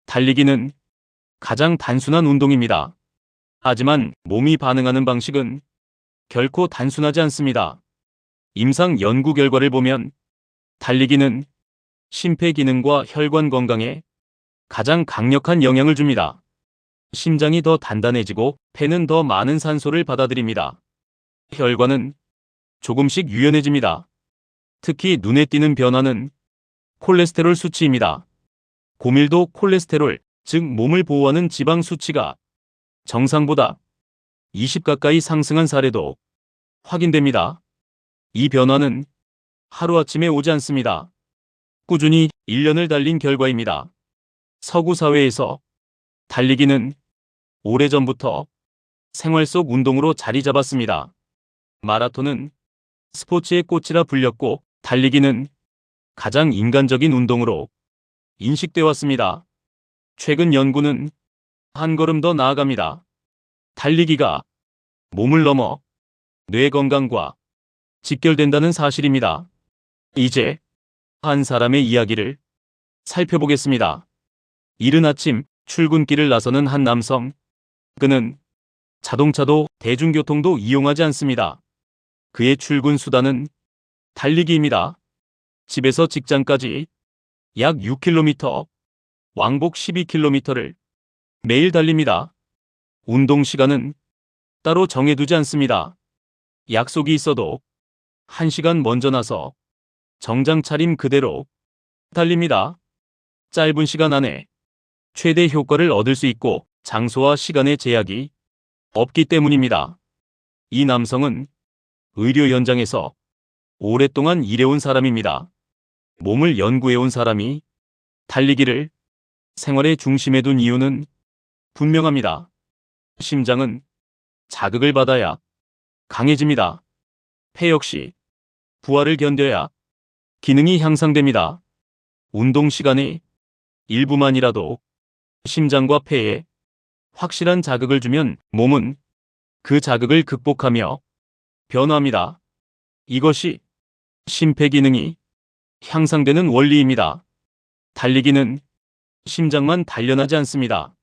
달리기는 가장 단순한 운동입니다. 하지만 몸이 반응하는 방식은 결코 단순하지 않습니다. 임상 연구 결과를 보면 달리기는 심폐기능과 혈관 건강에 가장 강력한 영향을 줍니다. 심장이 더 단단해지고 폐는 더 많은 산소를 받아들입니다. 혈관은 조금씩 유연해집니다. 특히 눈에 띄는 변화는 콜레스테롤 수치입니다. 고밀도 콜레스테롤, 즉 몸을 보호하는 지방 수치가 정상보다 20 가까이 상승한 사례도 확인됩니다. 이 변화는 하루아침에 오지 않습니다. 꾸준히 1년을 달린 결과입니다. 서구 사회에서 달리기는 오래전부터 생활 속 운동으로 자리 잡았습니다. 마라톤은 스포츠의 꽃이라 불렸고 달리기는 가장 인간적인 운동으로 인식되어 왔습니다. 최근 연구는 한 걸음 더 나아갑니다. 달리기가 몸을 넘어 뇌 건강과 직결된다는 사실입니다. 이제 한 사람의 이야기를 살펴보겠습니다. 이른 아침 출근길을 나서는 한 남성. 그는 자동차도 대중교통도 이용하지 않습니다. 그의 출근 수단은 달리기입니다. 집에서 직장까지 약 6km, 왕복 12km를 매일 달립니다. 운동 시간은 따로 정해두지 않습니다. 약속이 있어도 1시간 먼저 나서 정장 차림 그대로 달립니다. 짧은 시간 안에 최대 효과를 얻을 수 있고 장소와 시간의 제약이 없기 때문입니다. 이 남성은 의료 현장에서 오랫동안 일해온 사람입니다. 몸을 연구해온 사람이 달리기를 생활의 중심에 둔 이유는 분명합니다. 심장은 자극을 받아야 강해집니다. 폐 역시 부하를 견뎌야 기능이 향상됩니다. 운동 시간의 일부만이라도 심장과 폐에 확실한 자극을 주면 몸은 그 자극을 극복하며 변화합니다. 이것이 심폐기능이 향상되는 원리입니다. 달리기는 심장만 단련하지 않습니다.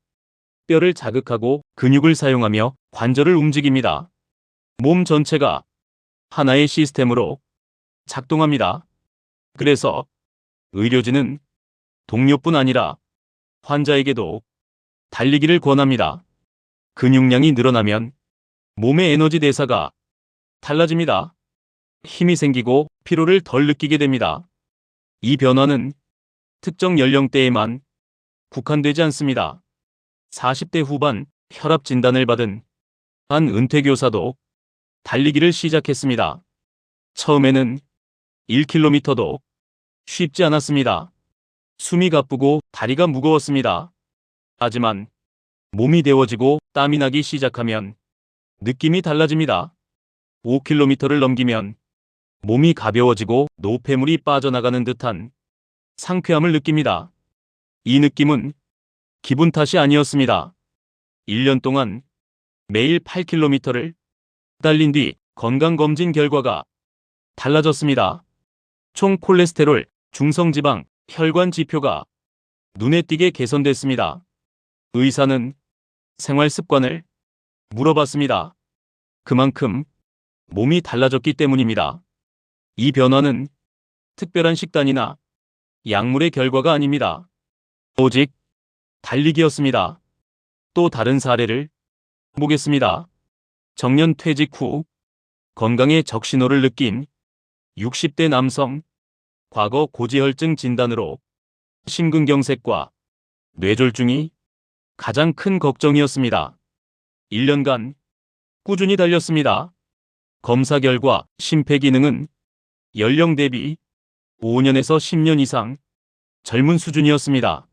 뼈를 자극하고 근육을 사용하며 관절을 움직입니다. 몸 전체가 하나의 시스템으로 작동합니다. 그래서 의료진은 동료뿐 아니라 환자에게도 달리기를 권합니다. 근육량이 늘어나면 몸의 에너지 대사가 달라집니다. 힘이 생기고 피로를 덜 느끼게 됩니다. 이 변화는 특정 연령대에만 국한되지 않습니다. 40대 후반 혈압 진단을 받은 한 은퇴교사도 달리기를 시작했습니다. 처음에는 1km도 쉽지 않았습니다. 숨이 가쁘고 다리가 무거웠습니다. 하지만 몸이 데워지고 땀이 나기 시작하면 느낌이 달라집니다. 5km를 넘기면 몸이 가벼워지고 노폐물이 빠져나가는 듯한 상쾌함을 느낍니다. 이 느낌은 기분 탓이 아니었습니다. 1년 동안 매일 8km를 달린 뒤 건강검진 결과가 달라졌습니다. 총 콜레스테롤, 중성지방, 혈관 지표가 눈에 띄게 개선됐습니다. 의사는 생활 습관을 물어봤습니다. 그만큼 몸이 달라졌기 때문입니다. 이 변화는 특별한 식단이나 약물의 결과가 아닙니다. 오직 달리기였습니다. 또 다른 사례를 보겠습니다. 정년 퇴직 후 건강에 적신호를 느낀 60대 남성. 과거 고지혈증 진단으로 심근경색과 뇌졸중이 가장 큰 걱정이었습니다. 1년간 꾸준히 달렸습니다. 검사 결과 심폐기능은 연령 대비 5년에서 10년 이상 젊은 수준이었습니다.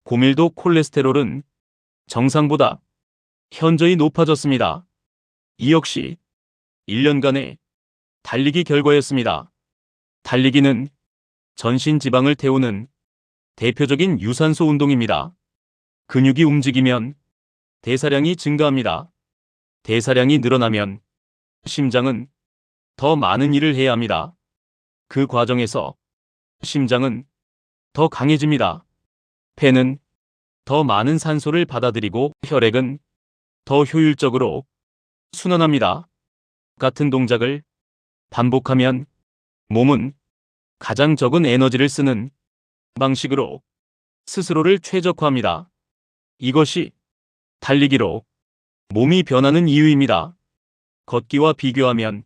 고밀도 콜레스테롤은 정상보다 현저히 높아졌습니다. 이 역시 1년간의 달리기 결과였습니다. 달리기는 전신 지방을 태우는 대표적인 유산소 운동입니다. 근육이 움직이면 대사량이 증가합니다. 대사량이 늘어나면 심장은 더 많은 일을 해야 합니다. 그 과정에서 심장은 더 강해집니다. 폐는 더 많은 산소를 받아들이고 혈액은 더 효율적으로 순환합니다. 같은 동작을 반복하면 몸은 가장 적은 에너지를 쓰는 방식으로 스스로를 최적화합니다. 이것이 달리기로 몸이 변하는 이유입니다. 걷기와 비교하면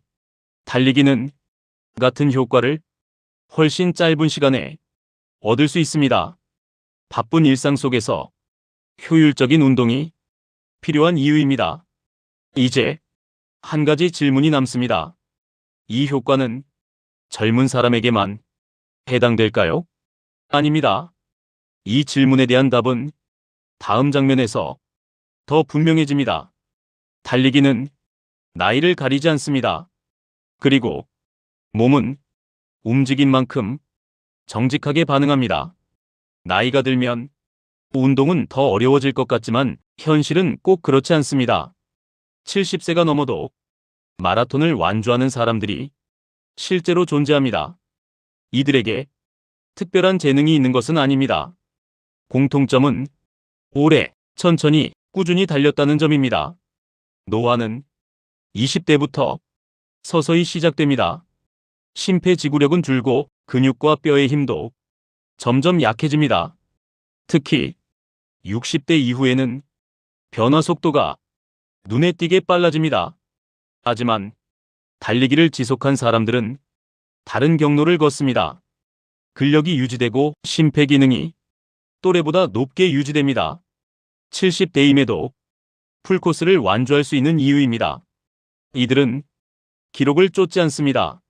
달리기는 같은 효과를 훨씬 짧은 시간에 얻을 수 있습니다. 바쁜 일상 속에서 효율적인 운동이 필요한 이유입니다. 이제 한 가지 질문이 남습니다. 이 효과는 젊은 사람에게만 해당될까요? 아닙니다. 이 질문에 대한 답은 다음 장면에서 더 분명해집니다. 달리기는 나이를 가리지 않습니다. 그리고 몸은 움직인 만큼 정직하게 반응합니다. 나이가 들면 운동은 더 어려워질 것 같지만 현실은 꼭 그렇지 않습니다. 70세가 넘어도 마라톤을 완주하는 사람들이 실제로 존재합니다. 이들에게 특별한 재능이 있는 것은 아닙니다. 공통점은 오래, 천천히, 꾸준히 달렸다는 점입니다. 노화는 20대부터 서서히 시작됩니다. 심폐지구력은 줄고 근육과 뼈의 힘도 점점 약해집니다. 특히 60대 이후에는 변화 속도가 눈에 띄게 빨라집니다. 하지만 달리기를 지속한 사람들은 다른 경로를 걷습니다. 근력이 유지되고 심폐 기능이 또래보다 높게 유지됩니다. 70대임에도 풀코스를 완주할 수 있는 이유입니다. 이들은 기록을 쫓지 않습니다.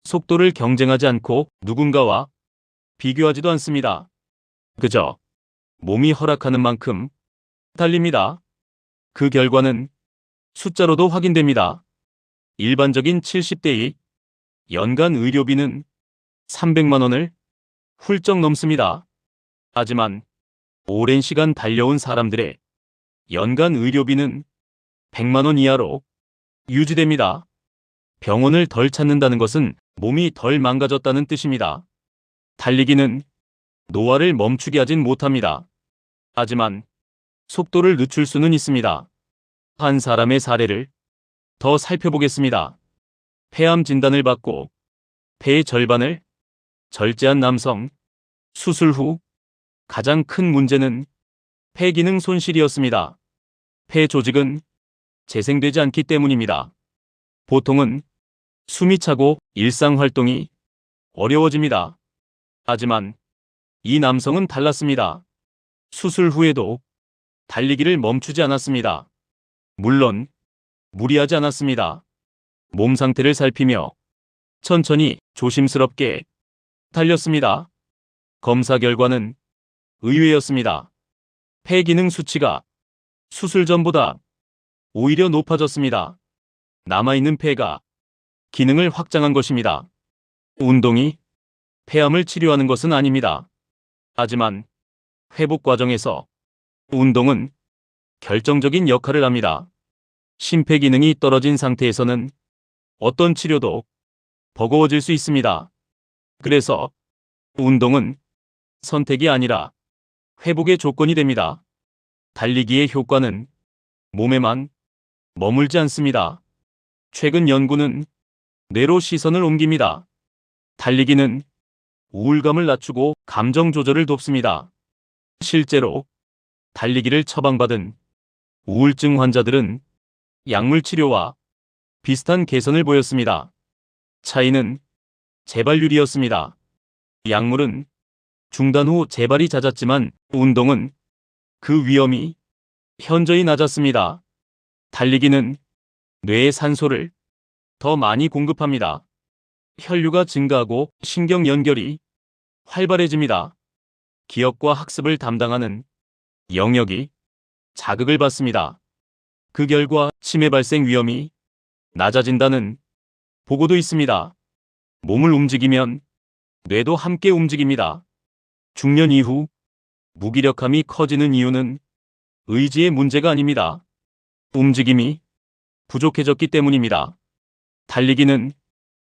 속도를 경쟁하지 않고 누군가와 비교하지도 않습니다. 그저 몸이 허락하는 만큼 달립니다. 그 결과는 숫자로도 확인됩니다. 일반적인 70대의 연간 의료비는 300만 원을 훌쩍 넘습니다. 하지만 오랜 시간 달려온 사람들의 연간 의료비는 100만 원 이하로 유지됩니다. 병원을 덜 찾는다는 것은 몸이 덜 망가졌다는 뜻입니다. 달리기는 노화를 멈추게 하진 못합니다. 하지만 속도를 늦출 수는 있습니다. 한 사람의 사례를 더 살펴보겠습니다. 폐암 진단을 받고 폐의 절반을 절제한 남성. 수술 후 가장 큰 문제는 폐 기능 손실이었습니다. 폐 조직은 재생되지 않기 때문입니다. 보통은 숨이 차고 일상 활동이 어려워집니다. 하지만 이 남성은 달랐습니다. 수술 후에도 달리기를 멈추지 않았습니다. 물론 무리하지 않았습니다. 몸 상태를 살피며 천천히 조심스럽게 달렸습니다. 검사 결과는 의외였습니다. 폐 기능 수치가 수술 전보다 오히려 높아졌습니다. 남아있는 폐가 기능을 확장한 것입니다. 운동이 폐암을 치료하는 것은 아닙니다. 하지만 회복 과정에서 운동은 결정적인 역할을 합니다. 심폐 기능이 떨어진 상태에서는 어떤 치료도 버거워질 수 있습니다. 그래서 운동은 선택이 아니라 회복의 조건이 됩니다. 달리기의 효과는 몸에만 머물지 않습니다. 최근 연구는 뇌로 시선을 옮깁니다. 달리기는 우울감을 낮추고 감정 조절을 돕습니다. 실제로 달리기를 처방받은 우울증 환자들은 약물 치료와 비슷한 개선을 보였습니다. 차이는 재발률이었습니다. 약물은 중단 후 재발이 잦았지만 운동은 그 위험이 현저히 낮았습니다. 달리기는 뇌에 산소를 더 많이 공급합니다. 혈류가 증가하고 신경 연결이 활발해집니다. 기억과 학습을 담당하는 영역이 자극을 받습니다. 그 결과 치매 발생 위험이 낮아진다는 보고도 있습니다. 몸을 움직이면 뇌도 함께 움직입니다. 중년 이후 무기력함이 커지는 이유는 의지의 문제가 아닙니다. 움직임이 부족해졌기 때문입니다. 달리기는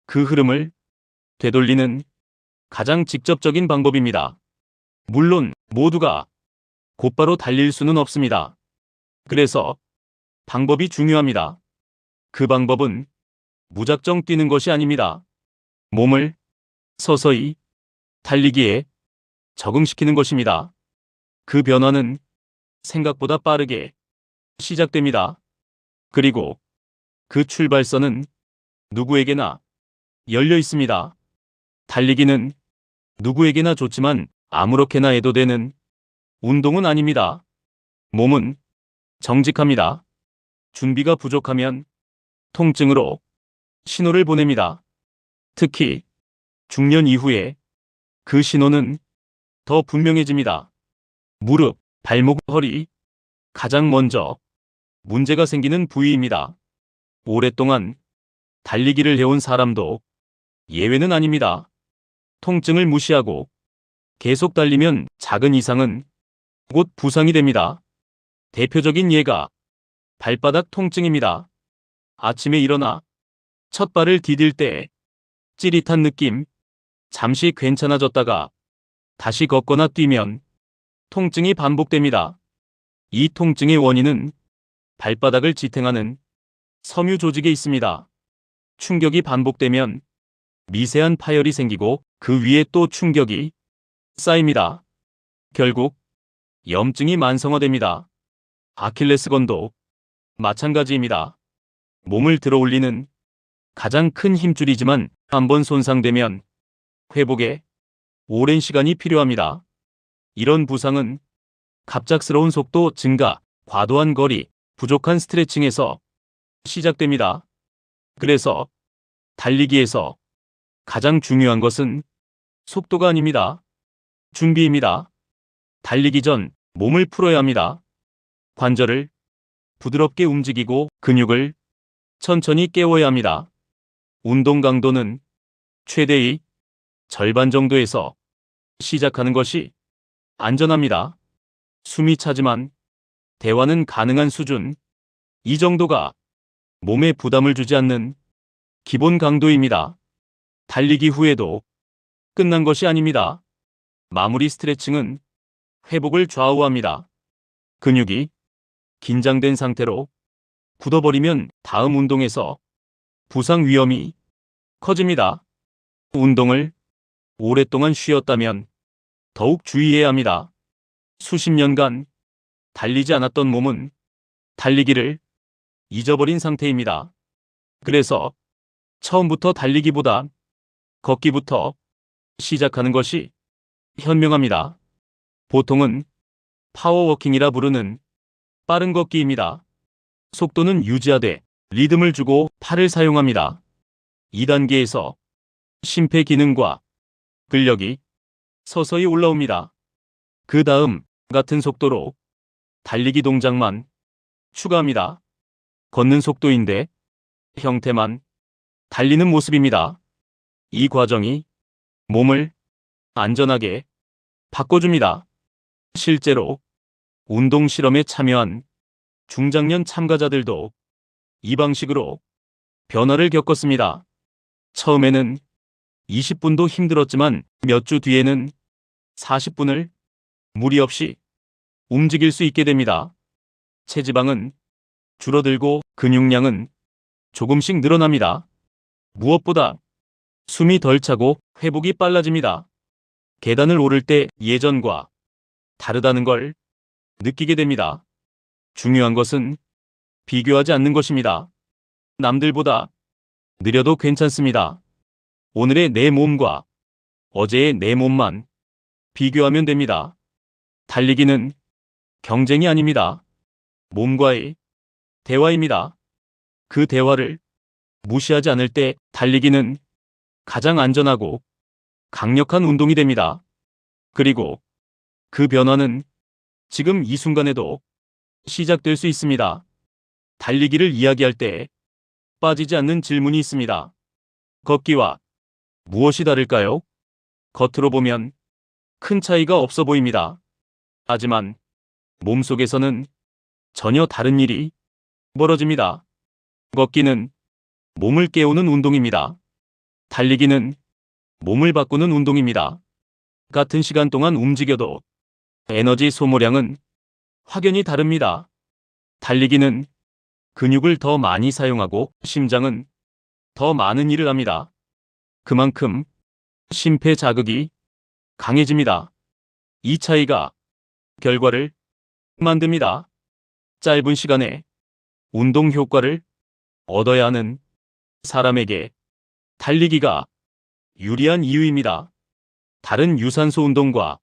그 흐름을 되돌리는 가장 직접적인 방법입니다. 물론 모두가 곧바로 달릴 수는 없습니다. 그래서 방법이 중요합니다. 그 방법은 무작정 뛰는 것이 아닙니다. 몸을 서서히 달리기에 적응시키는 것입니다. 그 변화는 생각보다 빠르게 시작됩니다. 그리고 그 출발선은 누구에게나 열려 있습니다. 달리기는 누구에게나 좋지만 아무렇게나 해도 되는 운동은 아닙니다. 몸은 정직합니다. 준비가 부족하면 통증으로 신호를 보냅니다. 특히 중년 이후에 그 신호는 더 분명해집니다. 무릎, 발목, 허리, 가장 먼저 문제가 생기는 부위입니다. 오랫동안 달리기를 해온 사람도 예외는 아닙니다. 통증을 무시하고 계속 달리면 작은 이상은 곧 부상이 됩니다. 대표적인 예가 발바닥 통증입니다. 아침에 일어나 첫 발을 디딜 때 찌릿한 느낌, 잠시 괜찮아졌다가 다시 걷거나 뛰면 통증이 반복됩니다. 이 통증의 원인은 발바닥을 지탱하는 섬유 조직에 있습니다. 충격이 반복되면 미세한 파열이 생기고 그 위에 또 충격이 쌓입니다. 결국 염증이 만성화됩니다. 아킬레스건도 마찬가지입니다. 몸을 들어올리는 가장 큰 힘줄이지만 한번 손상되면 회복에 오랜 시간이 필요합니다. 이런 부상은 갑작스러운 속도 증가, 과도한 거리, 부족한 스트레칭에서 시작됩니다. 그래서 달리기에서 가장 중요한 것은 속도가 아닙니다. 준비입니다. 달리기 전 몸을 풀어야 합니다. 관절을 부드럽게 움직이고 근육을 천천히 깨워야 합니다. 운동 강도는 최대의 절반 정도에서 시작하는 것이 안전합니다. 숨이 차지만 대화는 가능한 수준, 이 정도가 몸에 부담을 주지 않는 기본 강도입니다. 달리기 후에도 끝난 것이 아닙니다. 마무리 스트레칭은 회복을 좌우합니다. 근육이 긴장된 상태로 굳어버리면 다음 운동에서 부상 위험이 커집니다. 운동을 오랫동안 쉬었다면 더욱 주의해야 합니다. 수십 년간 달리지 않았던 몸은 달리기를 잊어버린 상태입니다. 그래서 처음부터 달리기보다 걷기부터 시작하는 것이 현명합니다. 보통은 파워워킹이라 부르는 빠른 걷기입니다. 속도는 유지하되 리듬을 주고 팔을 사용합니다. 2단계에서 심폐 기능과 근력이 서서히 올라옵니다. 그 다음 같은 속도로 달리기 동작만 추가합니다. 걷는 속도인데 형태만 달리는 모습입니다. 이 과정이 몸을 안전하게 바꿔줍니다. 실제로 운동 실험에 참여한 중장년 참가자들도 이 방식으로 변화를 겪었습니다. 처음에는 20분도 힘들었지만 몇 주 뒤에는 40분을 무리 없이 움직일 수 있게 됩니다. 체지방은 줄어들고 근육량은 조금씩 늘어납니다. 무엇보다 숨이 덜 차고 회복이 빨라집니다. 계단을 오를 때 예전과 다르다는 걸 느끼게 됩니다. 중요한 것은 비교하지 않는 것입니다. 남들보다 느려도 괜찮습니다. 오늘의 내 몸과 어제의 내 몸만 비교하면 됩니다. 달리기는 경쟁이 아닙니다. 몸과의 대화입니다. 그 대화를 무시하지 않을 때 달리기는 가장 안전하고 강력한 운동이 됩니다. 그리고 그 변화는 지금 이 순간에도 시작될 수 있습니다. 달리기를 이야기할 때 빠지지 않는 질문이 있습니다. 걷기와 무엇이 다를까요? 겉으로 보면 큰 차이가 없어 보입니다. 하지만 몸속에서는 전혀 다른 일이 벌어집니다. 걷기는 몸을 깨우는 운동입니다. 달리기는 몸을 바꾸는 운동입니다. 같은 시간 동안 움직여도 에너지 소모량은 확연히 다릅니다. 달리기는 근육을 더 많이 사용하고 심장은 더 많은 일을 합니다. 그만큼 심폐 자극이 강해집니다. 이 차이가 결과를 만듭니다. 짧은 시간에 운동 효과를 얻어야 하는 사람에게 달리기가 유리한 이유입니다. 다른 유산소 운동과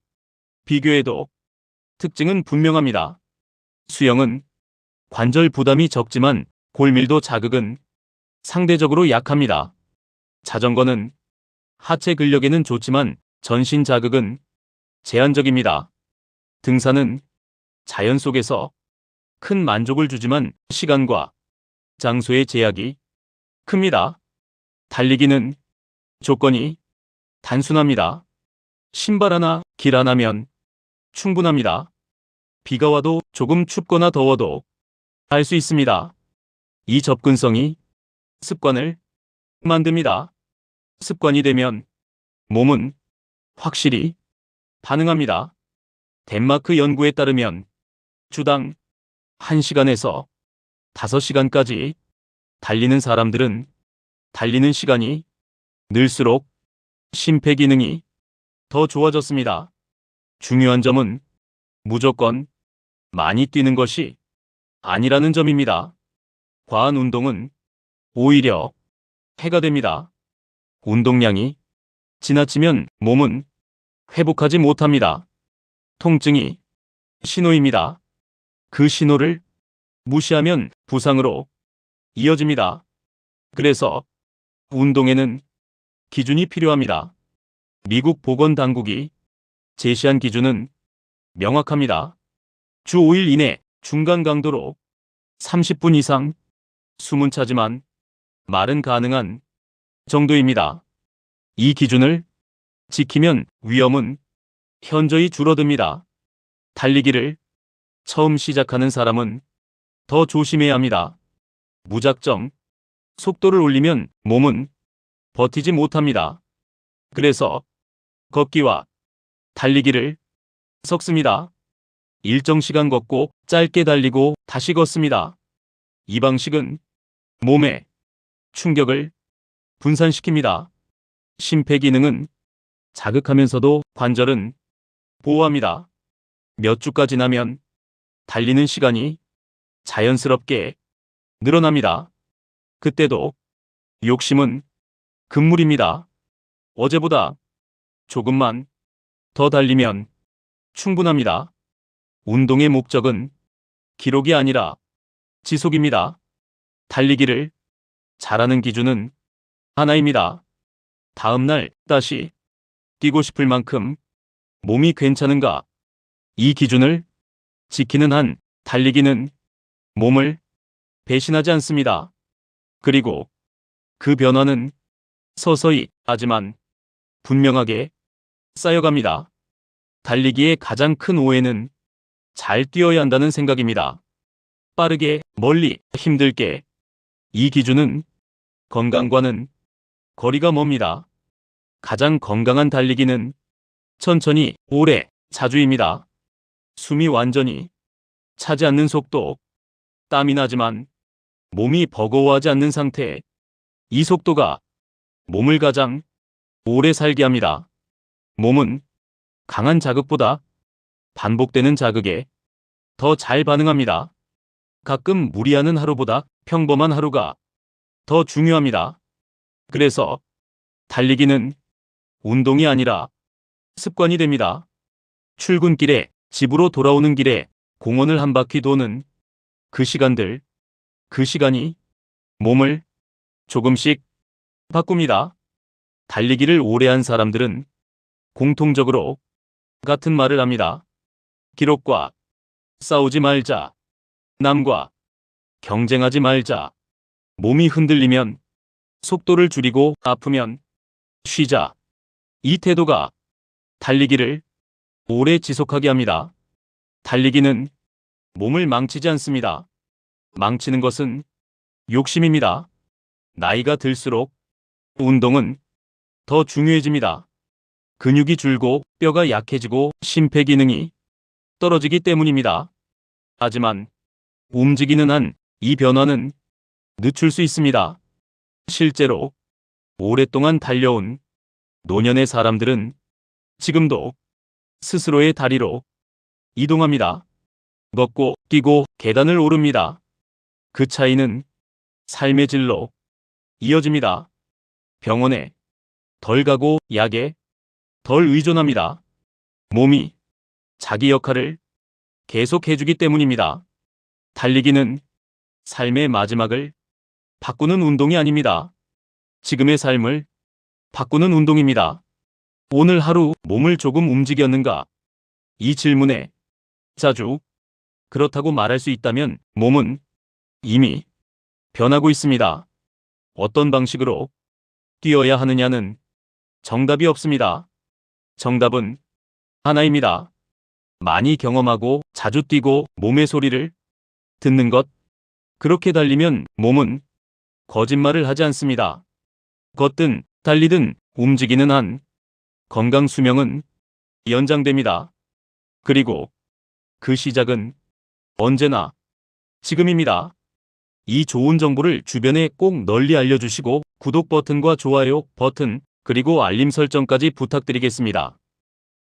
비교해도 특징은 분명합니다. 수영은 관절 부담이 적지만 골밀도 자극은 상대적으로 약합니다. 자전거는 하체 근력에는 좋지만 전신 자극은 제한적입니다. 등산은 자연 속에서 큰 만족을 주지만 시간과 장소의 제약이 큽니다. 달리기는 조건이 단순합니다. 신발 하나, 길 하나면 충분합니다. 비가 와도 조금 춥거나 더워도 할 수 있습니다. 이 접근성이 습관을 만듭니다. 습관이 되면 몸은 확실히 반응합니다. 덴마크 연구에 따르면 주당 1시간에서 5시간까지 달리는 사람들은 달리는 시간이 늘수록 심폐기능이 더 좋아졌습니다. 중요한 점은 무조건 많이 뛰는 것이 아니라는 점입니다. 과한 운동은 오히려 해가 됩니다. 운동량이 지나치면 몸은 회복하지 못합니다. 통증이 신호입니다. 그 신호를 무시하면 부상으로 이어집니다. 그래서 운동에는 기준이 필요합니다. 미국 보건당국이 제시한 기준은 명확합니다. 주 5일 이내 중간 강도로 30분 이상 숨은 차지만 말은 가능한 정도입니다. 이 기준을 지키면 위험은 현저히 줄어듭니다. 달리기를 처음 시작하는 사람은 더 조심해야 합니다. 무작정 속도를 올리면 몸은 버티지 못합니다. 그래서 걷기와 달리기를 섞습니다. 일정 시간 걷고 짧게 달리고 다시 걷습니다. 이 방식은 몸에 충격을 분산시킵니다. 심폐기능은 자극하면서도 관절은 보호합니다. 몇 주가 지나면 달리는 시간이 자연스럽게 늘어납니다. 그때도 욕심은 금물입니다. 어제보다 조금만 더 달리면 충분합니다. 운동의 목적은 기록이 아니라 지속입니다. 달리기를 잘하는 기준은 하나입니다. 다음날 다시 뛰고 싶을 만큼 몸이 괜찮은가? 이 기준을 지키는 한 달리기는 몸을 배신하지 않습니다. 그리고 그 변화는 서서히 하지만 분명하게 쌓여갑니다. 달리기의 가장 큰 오해는 잘 뛰어야 한다는 생각입니다. 빠르게, 멀리, 힘들게. 이 기준은 건강과는 거리가 멉니다. 가장 건강한 달리기는 천천히, 오래, 자주입니다. 숨이 완전히 차지 않는 속도, 땀이 나지만 몸이 버거워하지 않는 상태. 이 속도가 몸을 가장 오래 살게 합니다. 몸은 강한 자극보다 반복되는 자극에 더 잘 반응합니다. 가끔 무리하는 하루보다 평범한 하루가 더 중요합니다. 그래서 달리기는 운동이 아니라 습관이 됩니다. 출근길에, 집으로 돌아오는 길에 공원을 한 바퀴 도는 그 시간들, 그 시간이 몸을 조금씩 바꿉니다. 달리기를 오래 한 사람들은 공통적으로 같은 말을 합니다. 기록과 싸우지 말자. 남과 경쟁하지 말자. 몸이 흔들리면 속도를 줄이고 아프면 쉬자. 이 태도가 달리기를 오래 지속하게 합니다. 달리기는 몸을 망치지 않습니다. 망치는 것은 욕심입니다. 나이가 들수록 운동은 더 중요해집니다. 근육이 줄고 뼈가 약해지고 심폐기능이 떨어지기 때문입니다. 하지만 움직이는 한 이 변화는 늦출 수 있습니다. 실제로 오랫동안 달려온 노년의 사람들은 지금도 스스로의 다리로 이동합니다. 걷고 뛰고 계단을 오릅니다. 그 차이는 삶의 질로 이어집니다. 병원에 덜 가고 약에 덜 의존합니다. 몸이 자기 역할을 계속 해주기 때문입니다. 달리기는 삶의 마지막을 바꾸는 운동이 아닙니다. 지금의 삶을 바꾸는 운동입니다. 오늘 하루 몸을 조금 움직였는가? 이 질문에 자주 그렇다고 말할 수 있다면 몸은 이미 변하고 있습니다. 어떤 방식으로 뛰어야 하느냐는 정답이 없습니다. 정답은 하나입니다. 많이 경험하고 자주 뛰고 몸의 소리를 듣는 것. 그렇게 달리면 몸은 거짓말을 하지 않습니다. 걷든 달리든 움직이는 한 건강 수명은 연장됩니다. 그리고 그 시작은 언제나 지금입니다. 이 좋은 정보를 주변에 꼭 널리 알려주시고 구독 버튼과 좋아요 버튼 그리고 알림 설정까지 부탁드리겠습니다.